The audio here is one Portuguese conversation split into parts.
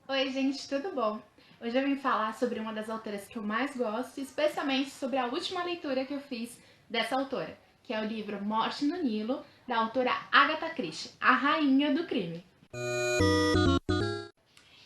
Oi, gente, tudo bom? Hoje eu vim falar sobre uma das autoras que eu mais gosto, especialmente sobre a última leitura que eu fiz dessa autora, que é o livro Morte no Nilo, da autora Agatha Christie, a rainha do crime.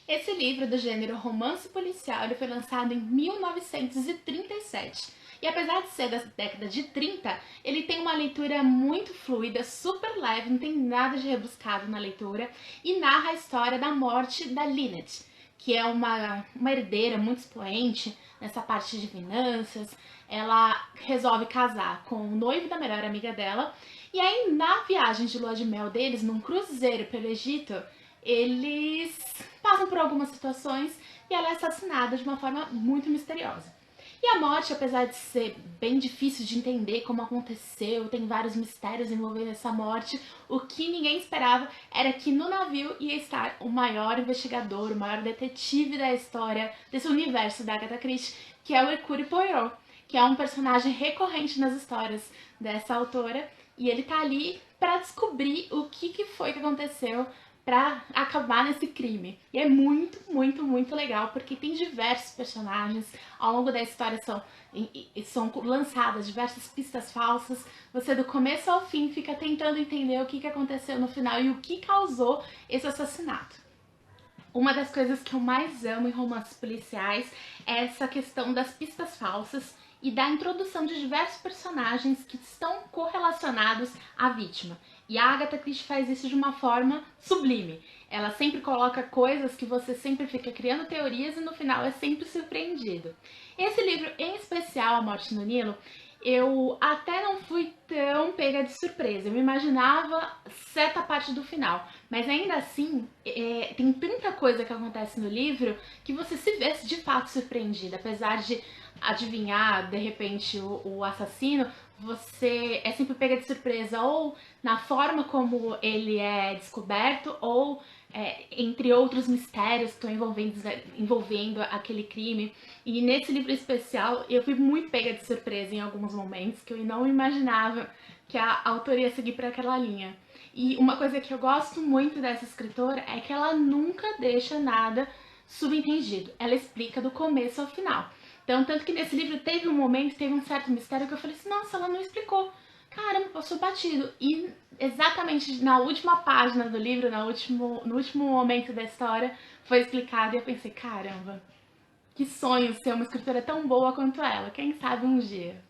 Esse livro do gênero romance policial ele foi lançado em 1937. E apesar de ser da década de 30, ele tem uma leitura muito fluida, super leve, não tem nada de rebuscado na leitura, e narra a história da morte da Lynette, que é uma herdeira muito expoente nessa parte de finanças. Ela resolve casar com o noivo da melhor amiga dela, e aí na viagem de lua de mel deles, num cruzeiro pelo Egito, eles passam por algumas situações e ela é assassinada de uma forma muito misteriosa. E a morte, apesar de ser bem difícil de entender como aconteceu, tem vários mistérios envolvendo essa morte, o que ninguém esperava era que no navio ia estar o maior investigador, o maior detetive da história desse universo da Agatha Christie, que é o Hercule Poirot, que é um personagem recorrente nas histórias dessa autora, e ele tá ali para descobrir o que foi que aconteceu para acabar nesse crime. E é muito, muito, muito legal, porque tem diversos personagens, ao longo da história são lançadas diversas pistas falsas, você do começo ao fim fica tentando entender o que aconteceu no final e o que causou esse assassinato. Uma das coisas que eu mais amo em romances policiais é essa questão das pistas falsas e da introdução de diversos personagens que estão correlacionados à vítima. E a Agatha Christie faz isso de uma forma sublime. Ela sempre coloca coisas que você sempre fica criando teorias e no final é sempre surpreendido. Esse livro, em especial, A Morte no Nilo, eu até não fui tão pega de surpresa. Eu me imaginava certa parte do final. Mas ainda assim, tem tanta coisa que acontece no livro que você se vê de fato surpreendida. Apesar de adivinhar, de repente, o assassino, você é sempre pega de surpresa ou na forma como ele é descoberto ou entre outros mistérios que estão envolvendo aquele crime. E nesse livro especial eu fui muito pega de surpresa em alguns momentos que eu não imaginava que a autoria ia seguir para aquela linha. E uma coisa que eu gosto muito dessa escritora é que ela nunca deixa nada subentendido. Ela explica do começo ao final. Então, tanto que nesse livro teve um momento, teve um certo mistério que eu falei assim, nossa, ela não explicou. Caramba, passou batido. E exatamente na última página do livro, no último momento da história, foi explicado e eu pensei, caramba, que sonho ser uma escritora tão boa quanto ela. Quem sabe um dia.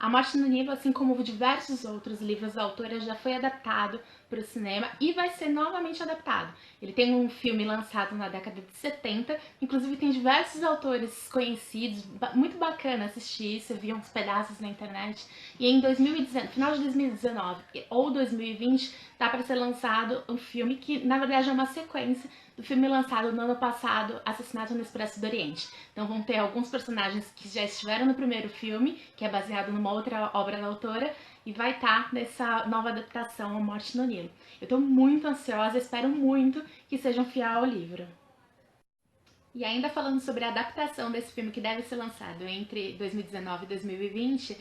A Morte no Nilo, assim como diversos outros livros da autora, já foi adaptado para o cinema e vai ser novamente adaptado. Ele tem um filme lançado na década de 70, inclusive tem diversos autores conhecidos, muito bacana assistir isso, eu vi uns pedaços na internet. E em 2019, final de 2019 ou 2020, tá para ser lançado um filme que, na verdade, é uma sequência do filme lançado no ano passado, Assassinato no Expresso do Oriente. Então vão ter alguns personagens que já estiveram no primeiro filme, que é baseado numa outra obra da autora, e vai estar nessa nova adaptação, A Morte no Nilo. Eu tô muito ansiosa, espero muito que sejam fiel ao livro. E ainda falando sobre a adaptação desse filme que deve ser lançado entre 2019 e 2020,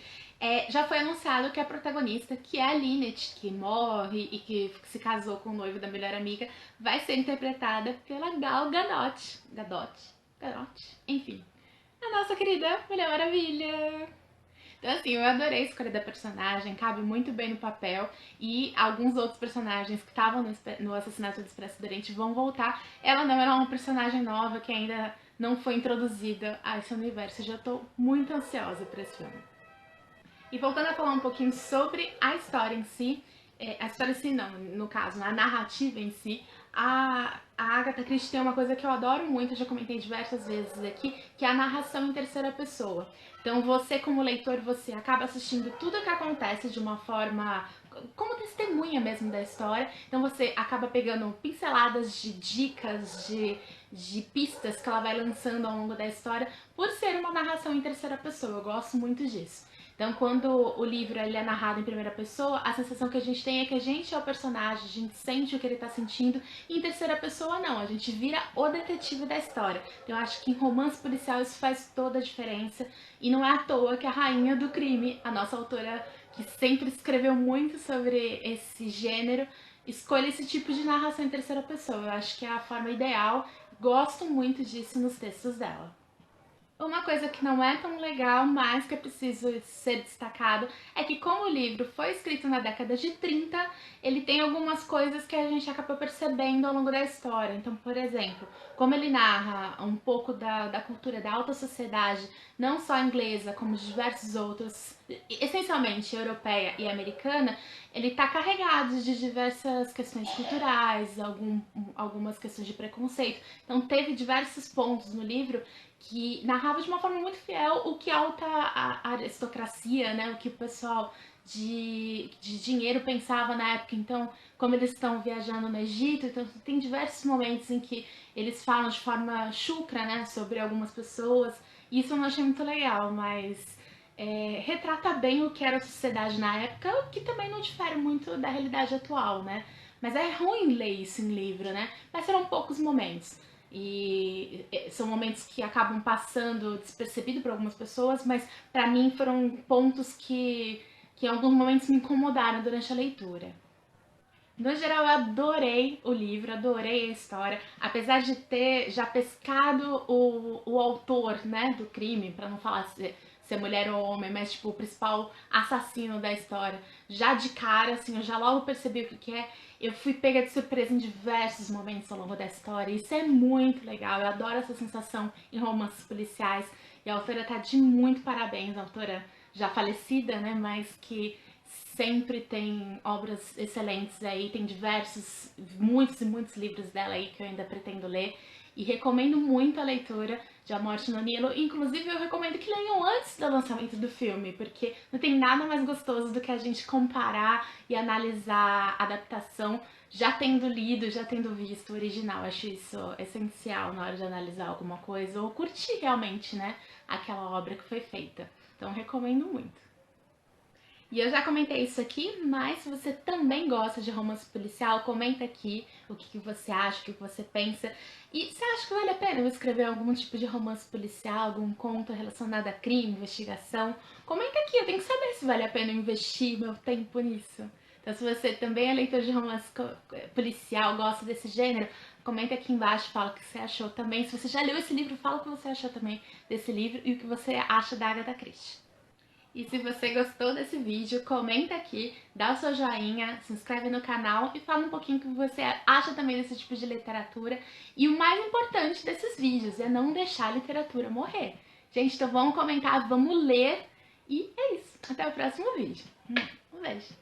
já foi anunciado que a protagonista, que é a Lynette, que morre e que se casou com o noivo da melhor amiga, vai ser interpretada pela Gal Gadot. Gadot? Enfim, a nossa querida Mulher Maravilha. Então, assim, eu adorei a escolha da personagem, cabe muito bem no papel. E alguns outros personagens que estavam no Assassinato do Expresso do Oriente vão voltar. Ela não era uma personagem nova que ainda não foi introduzida a esse universo. Eu já tô muito ansiosa por esse filme. E voltando a falar um pouquinho sobre a história em si, a história em si não, no caso, a narrativa em si, a Agatha Christie tem uma coisa que eu adoro muito, eu já comentei diversas vezes aqui, que é a narração em terceira pessoa. Então você, como leitor, você acaba assistindo tudo o que acontece de uma forma como testemunha mesmo da história. Então você acaba pegando pinceladas de dicas, de pistas que ela vai lançando ao longo da história, por ser uma narração em terceira pessoa. Eu gosto muito disso. Então, quando o livro ele é narrado em primeira pessoa, a sensação que a gente tem é que a gente é o personagem, a gente sente o que ele está sentindo, e em terceira pessoa não, a gente vira o detetive da história. Então, eu acho que em romance policial isso faz toda a diferença, e não é à toa que a rainha do crime, a nossa autora que sempre escreveu muito sobre esse gênero, escolha esse tipo de narração em terceira pessoa. Eu acho que é a forma ideal. Gosto muito disso nos textos dela. Uma coisa que não é tão legal, mas que é preciso ser destacado, é que como o livro foi escrito na década de 30, ele tem algumas coisas que a gente acaba percebendo ao longo da história. Então, por exemplo, como ele narra um pouco da cultura da alta sociedade, não só inglesa, como de diversos outros, essencialmente europeia e americana, ele está carregado de diversas questões culturais, algumas questões de preconceito. Então, teve diversos pontos no livro que narrava de uma forma muito fiel o que a alta aristocracia, né, o que o pessoal de dinheiro pensava na época. Então, como eles estão viajando no Egito, então tem diversos momentos em que eles falam de forma chucra, né, sobre algumas pessoas. Isso eu não achei muito legal, mas retrata bem o que era a sociedade na época, o que também não difere muito da realidade atual, né? Mas é ruim ler isso em livro, né? Mas serão poucos momentos. E são momentos que acabam passando despercebido para algumas pessoas, mas para mim foram pontos que em alguns momentos me incomodaram durante a leitura. No geral, eu adorei o livro, adorei a história, apesar de ter já pescado o autor, né, do crime, para não falar se é mulher ou homem, mas tipo o principal assassino da história. Já de cara, assim, eu já logo percebi o que é. Eu fui pega de surpresa em diversos momentos ao longo da história. Isso é muito legal. Eu adoro essa sensação em romances policiais. E a autora tá de muito parabéns, a autora já falecida, né, mas que sempre tem obras excelentes aí, tem diversos, muitos e muitos livros dela aí que eu ainda pretendo ler. E recomendo muito a leitura de A Morte no Nilo. Inclusive, eu recomendo que leiam antes do lançamento do filme, porque não tem nada mais gostoso do que a gente comparar e analisar a adaptação já tendo lido, já tendo visto o original. Acho isso essencial na hora de analisar alguma coisa ou curtir realmente, né, aquela obra que foi feita. Então, recomendo muito. E eu já comentei isso aqui, mas se você também gosta de romance policial, comenta aqui o que você acha, o que você pensa. E você acha que vale a pena eu escrever algum tipo de romance policial, algum conto relacionado a crime, investigação? Comenta aqui, eu tenho que saber se vale a pena eu investir meu tempo nisso. Então, se você também é leitor de romance policial, gosta desse gênero, comenta aqui embaixo, fala o que você achou também. Se você já leu esse livro, fala o que você achou também desse livro e o que você acha da Agatha Christie. E se você gostou desse vídeo, comenta aqui, dá o seu joinha, se inscreve no canal e fala um pouquinho o que você acha também desse tipo de literatura. E o mais importante desses vídeos é não deixar a literatura morrer. Gente, então vamos comentar, vamos ler e é isso. Até o próximo vídeo. Um beijo.